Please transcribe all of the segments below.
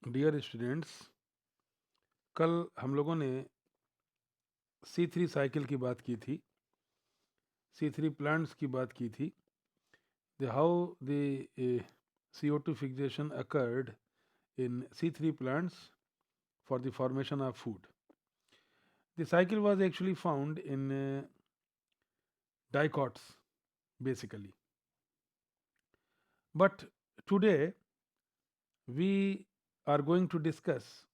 Dear students, कल हम लोगों ने C3 साइकिल की बात की थी, C3 प्लांट्स की बात की थी, how the CO2 fixation occurred in C3 plants for the formation of food. The cycle was actually found in dicots basically. But today we are going to discuss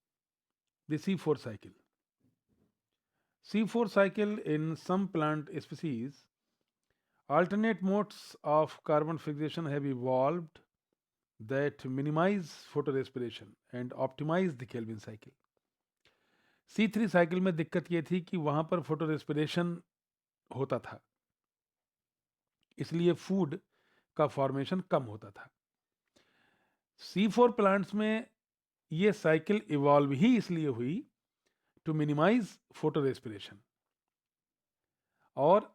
the C4 cycle. C4 cycle in some plant species, alternate modes of carbon fixation have evolved that minimize photorespiration and optimize the Kelvin cycle. C3 cycle में दिक्कत ये थी कि वहां पर photo respiration होता था, इसलिए फूड का फॉर्मेशन कम होता था. C4 प्लांट्स में ये साइकिल इवॉल्व ही इसलिए हुई टू मिनिमाइज फोटो रेस्पिरेशन और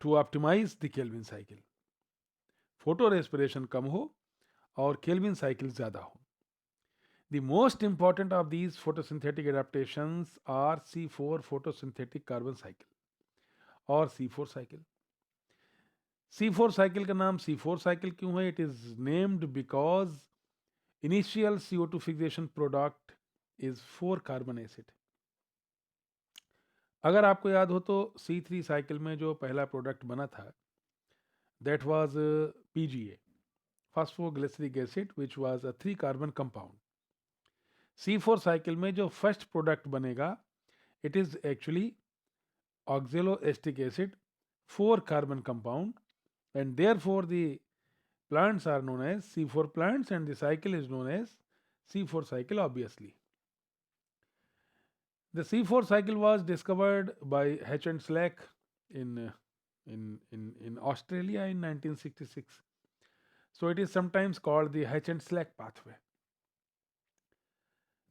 to optimise the Calvin cycle. Photorespiration कम हो और केल्विन साइकिल ज्यादा हो. The most important of these photosynthetic adaptations are C4 photosynthetic carbon cycle और C4 cycle. C4 cycle का नाम C4 cycle क्यों है? It is named because initial CO2 fixation product is 4 carbon acid. अगर आपको याद हो तो C3 साइकिल में जो पहला प्रोडक्ट बना था that was PGA, phosphoglyceric acid, which was a 3 carbon compound. C4 cycle में जो फर्स्ट प्रोडक्ट बनेगा it is actually oxaloacetic acid, 4 carbon compound, and therefore the plants are known as C4 plants and the cycle is known as C4 cycle obviously. The C4 cycle was discovered by H and Slack in in Australia in 1966. So it is sometimes called the H and Slack pathway.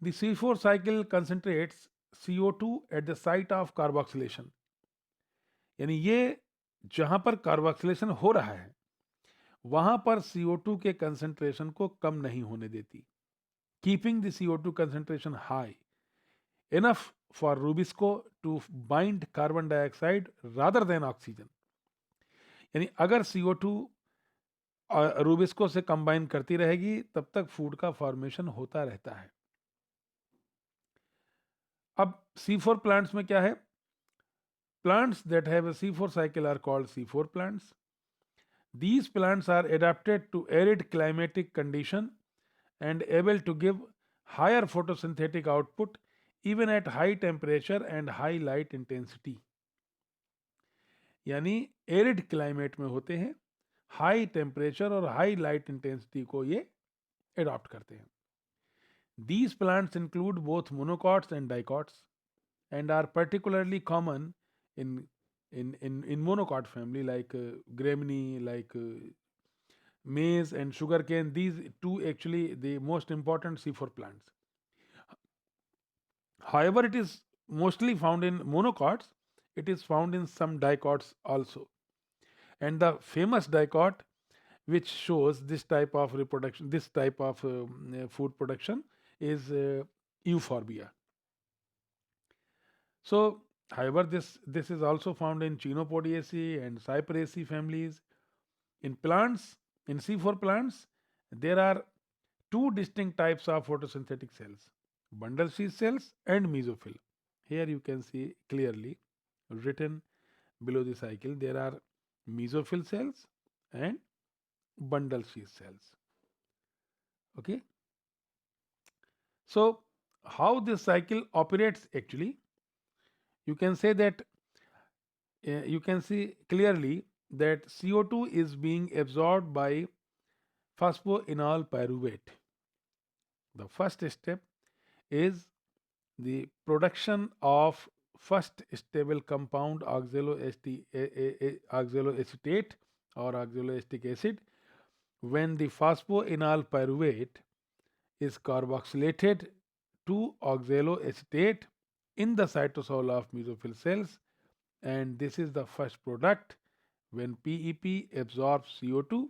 The C4 cycle concentrates CO2 at the site of carboxylation. यानी ये जहां पर carboxylation हो रहा है वहां पर CO2 के कंसंट्रेशन को कम नहीं होने देती, keeping the CO2 concentration high enough for rubisco to bind carbon dioxide rather than oxygen. यानी अगर CO2 रूबिस्को से कंबाइन करती रहेगी तब तक फूड का फॉर्मेशन होता रहता है. अब C4 प्लांट्स में क्या है? Plants that have a C4 cycle are called C4 plants. These plants are adapted to arid climatic condition and able to give higher photosynthetic output even at high temperature and high light intensity. यानी arid climate में होते हैं, high temperature और high light intensity को ये adopt करते हैं. These plants include both monocots and dicots and are particularly common in in monocot family like Gramineae, like maize and sugarcane. These two actually the most important C4 plants. However, it is mostly found in monocots. It is found in some dicots also. And the famous dicot which shows this type of reproduction, this type of food production is Euphorbia. So, however, this is also found in Chenopodiaceae and Cyperaceae families. In plants, in C4 plants, there are two distinct types of photosynthetic cells: bundle sheath cells and mesophyll. Here you can see clearly written below the cycle there are mesophyll cells and bundle sheath cells. Okay, so how this cycle operates actually? You can say that you can see clearly that CO2 is being absorbed by phosphoenol pyruvate. The first step is the production of first stable compound oxaloacetate or oxaloacetic acid when the phosphoenol pyruvate is carboxylated to oxaloacetate in the cytosol of mesophyll cells, and this is the first product when PEP absorbs CO2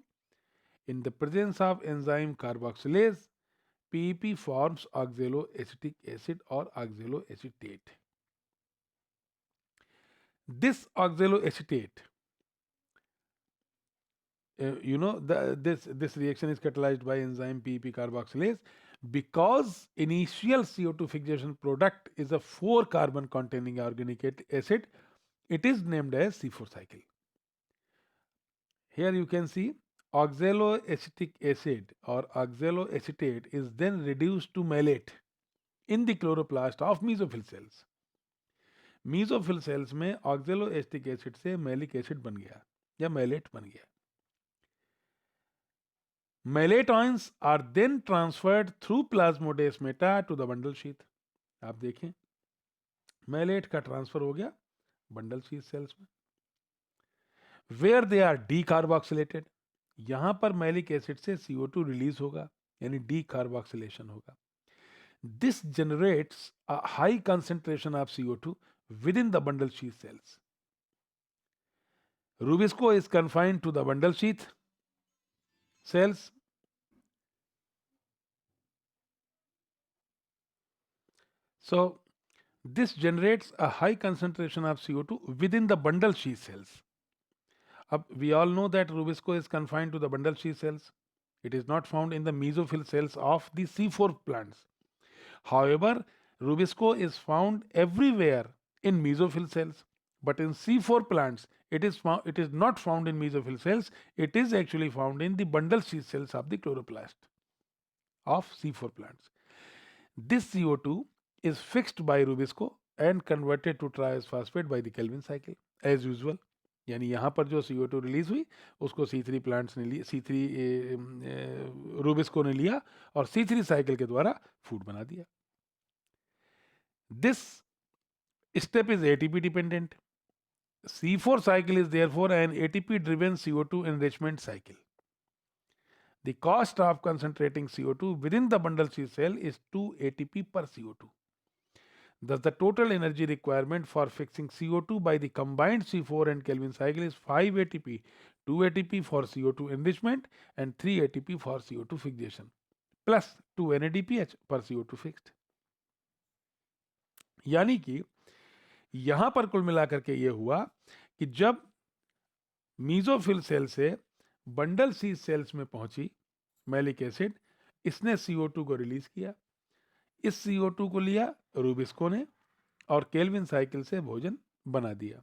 in the presence of enzyme carboxylase. PEP forms oxaloacetic acid or oxaloacetate. This oxaloacetate, this reaction is catalyzed by enzyme PEP carboxylase. Because initial CO2 fixation product is a 4 carbon containing organic acid, it is named as C4 cycle. Here you can see oxaloacetic acid or oxaloacetate is then reduced to malate in the chloroplast of mesophyll cells. Mesophyll cells में oxaloacetic acid से malic acid बन गया या malate बन गया. Malatoids are then transferred through plasmodesmata to the bundle sheath. आप देखें malate का ट्रांसफर हो गया बंडल शीथ सेल्स में, where they are decarboxylated. यहां पर मैलिक एसिड से CO2 रिलीज होगा यानी decarboxylation होगा. This generates a high concentration of CO2 within the bundle sheath cells. Rubisco is confined to the bundle sheath cells. So this generates a high concentration of CO2 within the bundle sheath cells. We all know that Rubisco is confined to the bundle sheath cells. It is not found in the mesophyll cells of the C4 plants. However, Rubisco is found everywhere in mesophyll cells, but in C4 plants, it is not found in mesophyll cells. It is actually found in the bundle sheath cells of the chloroplast of C4 plants. This CO2 is fixed by Rubisco and converted to triose phosphate by the Calvin cycle as usual. यानी यहाँ पर जो CO2 release हुई उसको C3 plants ने लिया, C3 rubisco ने लिया और C3 साइकिल के द्वारा फूड बना दिया. This step is ATP dependent. C4 cycle is therefore an ATP driven CO2 enrichment cycle. The cost of concentrating CO2 within the bundle sheath cell is 2 ATP per CO2. Thus, the total energy requirement for fixing CO2 by the combined C4 and Calvin cycle is 5 ATP, 2 ATP for CO2 enrichment and 3 ATP for CO2 fixation, plus 2 NADPH per CO2 fixed. यानी कि यहां पर कुल मिलाकर के ये हुआ कि जब मीजोफिल सेल से बंडल शीथ सेल्स में पहुंची मैलिक एसिड, इसने CO2 को रिलीज किया. इस CO2 को लिया रूबिस्को ने और केल्विन साइकिल से भोजन बना दिया.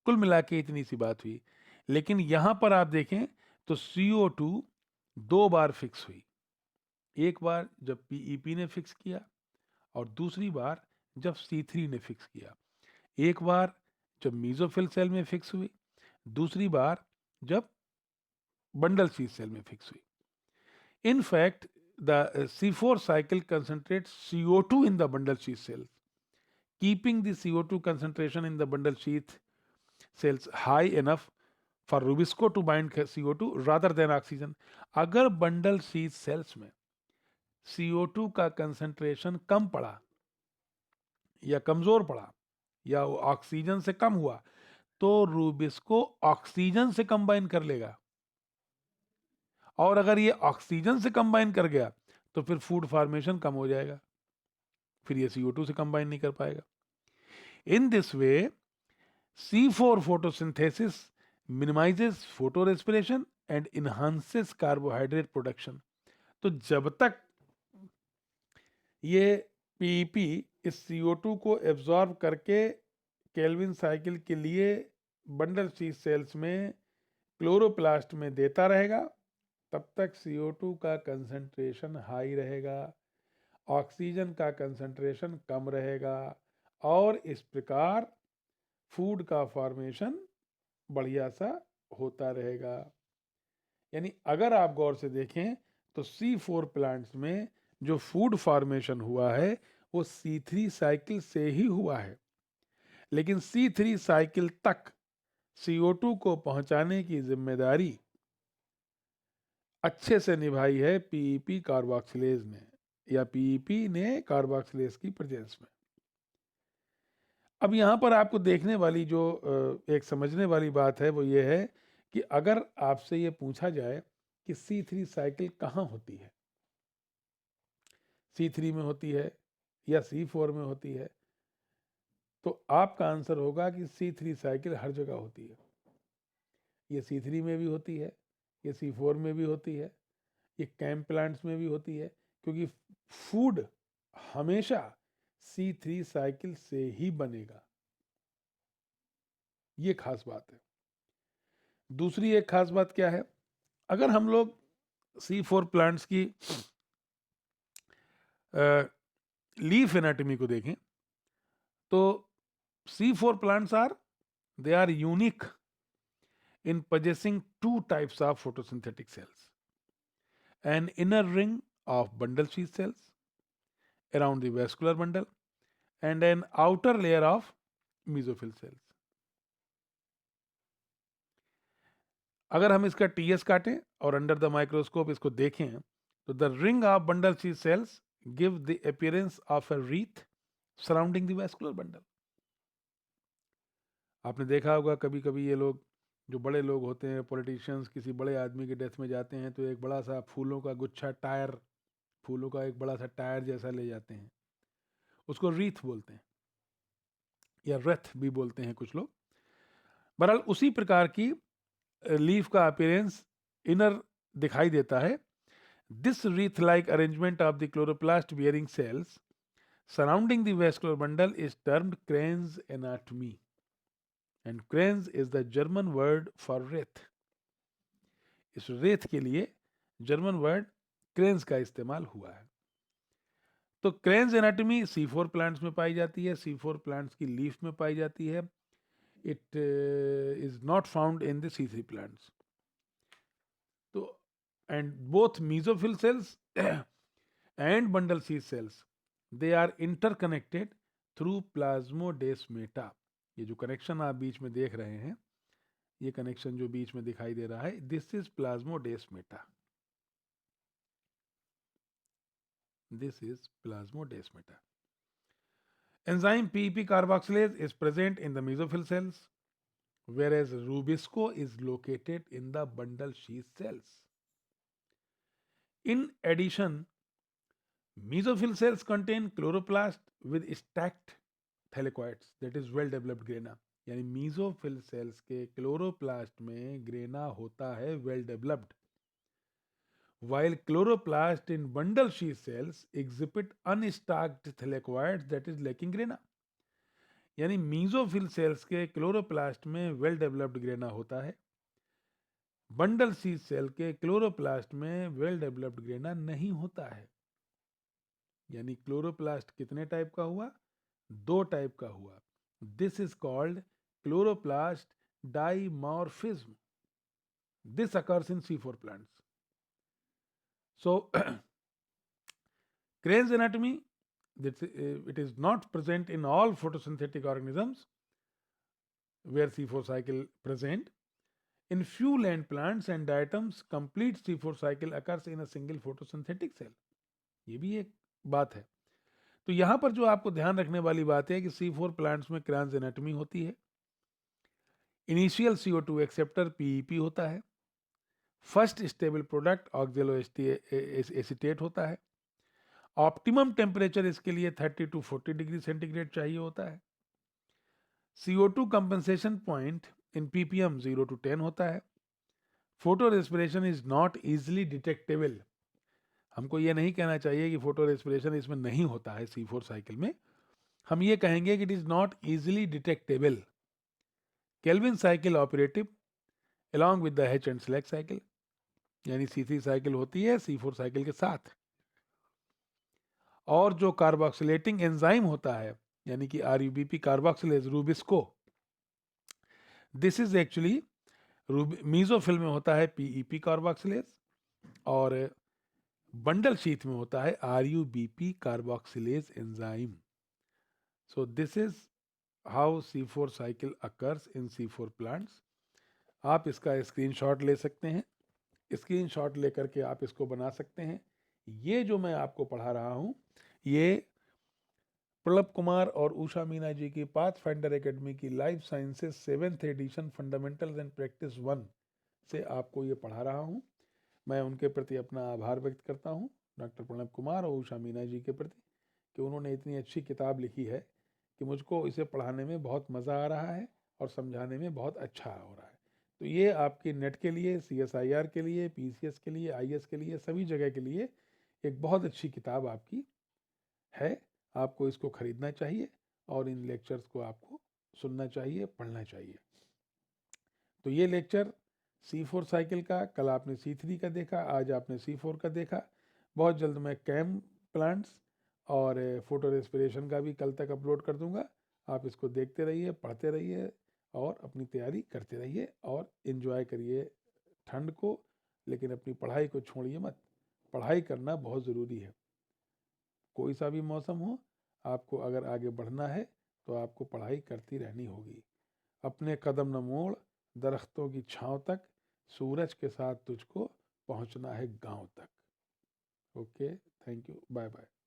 कुल मिला के इतनी सी बात हुई. लेकिन यहां पर आप देखें तो CO2 दो बार फिक्स हुई. एक बार जब PEP ने फिक्स किया और दूसरी बार जब C3 ने फिक्स किया. एक बार जब मीजोफिल सेल में फिक्स हुई, दूसरी बार जब बंडल शीथ सेल में फिक्स हुई. In fact, the C4 cycle concentrates CO2 in the bundle sheath cells, keeping the CO2 concentration in the bundle sheath cells high enough for Rubisco to bind CO2 rather than oxygen. अगर bundle sheath cells में CO2 का concentration कम पड़ा या कमजोर पड़ा या oxygen से कम हुआ तो रूबिस्को ऑक्सीजन से कंबाइन कर लेगा, और अगर ये ऑक्सीजन से कंबाइन कर गया तो फिर फूड फॉर्मेशन कम हो जाएगा, फिर ये CO2 से कंबाइन नहीं कर पाएगा. In this way C4 photosynthesis minimizes photorespiration and enhances carbohydrate production. तो जब तक ये PEP इस CO2 को एब्जॉर्ब करके केल्विन साइकिल के लिए बंडल शीथ सेल्स में क्लोरोप्लास्ट में देता रहेगा, तब तक CO2 का कंसंट्रेशन हाई रहेगा, ऑक्सीजन का कंसंट्रेशन कम रहेगा और इस प्रकार फूड का फॉर्मेशन बढ़िया सा होता रहेगा. यानी अगर आप गौर से देखें तो C4 प्लांट्स में जो फूड फॉर्मेशन हुआ है वो C3 साइकिल से ही हुआ है, लेकिन C3 साइकिल तक CO2 को पहुंचाने की जिम्मेदारी अच्छे से निभाई है PEP कार्बोक्सिलेज ने या PEP ने कार्बोक्सिलेज की प्रेजेंस में. अब यहाँ पर आपको देखने वाली जो एक समझने वाली बात है वो ये है कि अगर आपसे ये पूछा जाए कि C3 साइकिल कहाँ होती है C3 में होती है या C4 में होती है, तो आपका आंसर होगा कि C3 साइकिल हर जगह होती है। ये C3 में भी होती है, ये C4 में भी होती है, ये कैंप प्लांट्स में भी होती है, क्योंकि फूड हमेशा C3 साइकिल से ही बनेगा। ये खास बात है। दूसरी एक खास बात क्या है, अगर हम लोग C4 प्लांट्स की लीफ एनाटॉमी को देखें तो C4 plants are unique in possessing two types of photosynthetic cells: an inner ring of bundle sheath cells around the vascular bundle and an outer layer of mesophyll cells. अगर हम इसका TS काटें और under the microscope इसको देखें तो the ring of bundle sheath sales give the appearance of a wreath surrounding the vascular bundle. आपने देखा होगा कभी कभी ये लोग जो बड़े लोग होते हैं, पॉलिटिशियंस, किसी बड़े आदमी की डेथ में जाते हैं तो एक बड़ा सा फूलों का गुच्छा, टायर, फूलों का एक बड़ा सा टायर जैसा ले जाते हैं, उसको रीथ बोलते हैं या रथ भी बोलते हैं कुछ लोग। बहरहाल उसी प्रकार की लीफ का अपीयरेंस इनर दिखाई देता है। This wreath like arrangement of the chloroplast bearing cells surrounding the vascular bundle is termed Kranz anatomy and Kranz is the German word for wreath. इस रेथ के लिए जर्मन वर्ड क्रेन्स का इस्तेमाल हुआ है। तो क्रेन्स एनाटॉमी C4 प्लांट्स में पाई जाती है, C4 प्लांट्स की लीफ में पाई जाती है। It is not found in the C3 plants. तो and both mesophyll cells and bundle sheath cells they are interconnected through plasmodesmata. ये जो कनेक्शन आप बीच में देख रहे हैं, ये कनेक्शन जो बीच में दिखाई दे रहा है, this is plasmodesmata. This is plasmodesmata. Enzyme PEP carboxylase is present in the mesophyll cells, whereas Rubisco is located in the bundle sheath cells. In addition, mesophyll cells contain chloroplast with stacked thylakoids, that is well developed grana. यानी mesophyll cells के chloroplast में grana होता है well developed, while chloroplast in bundle sheath cells exhibit unstacked thylakoids that is lacking grana. यानी mesophyll cells के chloroplast में well developed grana होता है, बंडल शीथ सेल के क्लोरोप्लास्ट में वेल डेवलप्ड ग्रेना नहीं होता है। यानी क्लोरोप्लास्ट कितने टाइप का हुआ? 2 टाइप का हुआ। This is called chloroplast dimorphism. This occurs in C4 plants. So Crane's anatomy, it is not present in all photosynthetic organisms where C4 cycle present. In few land plants and diatoms, complete C4 cycle occurs in a single photosynthetic cell. ये भी एक बात है। तो यहाँ पर जो आपको ध्यान रखने वाली बात है कि C4 प्लांट्स में Crane's एनाटॉमी होती है, इनिशियल CO2 एक्सेप्टर PEP होता है, फर्स्ट स्टेबल प्रोडक्ट ऑक्जेलोएसिटेट होता है, ऑप्टिमम टेम्परेचर इसके लिए 30 to 40 डिग्री सेंटीग्रेड चाहिए होता है, CO2 compensation point in ppm 0 to 10 होता है, photo respiration is not easily detectable. हमको ये नहीं कहना चाहिए कि फोटो रेस्पिरेशन इसमें नहीं होता है C4 साइकिल में, हम ये कहेंगे कि it is not easily detectable. Calvin cycle operative along with the H and Slack cycle, यानी C3 साइकिल होती है C4 साइकिल के साथ। और जो कार्बोक्सिलेटिंग एंजाइम होता है यानी कि RUBP carboxylase rubisco, this is actually mesophyll में होता है PEP कार्बोक्सिलेज और बंडल शीथ में होता है RUBP carboxylase enzyme. So this is how C4 cycle occurs in C4 plants. आप इसका स्क्रीनशॉट ले सकते हैं, स्क्रीनशॉट लेकर के आप इसको बना सकते हैं। ये जो मैं आपको पढ़ा रहा हूँ ये प्रलभ कुमार और उषा मीना जी की पाथफाइंडर एकेडमी की life sciences 7th edition fundamentals and practice 1 से आपको ये पढ़ा रहा हूँ। मैं उनके प्रति अपना आभार व्यक्त करता हूँ, डॉक्टर प्रणब कुमार और उषा मीना जी के प्रति, कि उन्होंने इतनी अच्छी किताब लिखी है कि मुझको इसे पढ़ाने में बहुत मज़ा आ रहा है और समझाने में बहुत अच्छा हो रहा है। तो ये आपके नेट के लिए, CSIR के लिए, PCS के लिए, IS के लिए, सभी जगह के लिए एक बहुत अच्छी किताब आपकी है। आपको इसको खरीदना चाहिए और इन लेक्चर्स को आपको सुनना चाहिए, पढ़ना चाहिए। तो ये लेक्चर C4 साइकिल का, कल आपने C3 का देखा, आज आपने C4 का देखा। बहुत जल्द मैं कैम प्लांट्स और फोटो रेस्पिरेशन का भी कल तक अपलोड कर दूंगा। आप इसको देखते रहिए, पढ़ते रहिए और अपनी तैयारी करते रहिए और इन्जॉय करिए ठंड को, लेकिन अपनी पढ़ाई को छोड़िए मत। पढ़ाई करना बहुत ज़रूरी है, कोई सा भी मौसम हो। आपको अगर आगे बढ़ना है तो आपको पढ़ाई करती रहनी होगी। अपने कदम न मोड़, दरख्तों की छांव तक, सूरज के साथ तुझको पहुंचना है गांव तक। Okay, thank you, bye bye.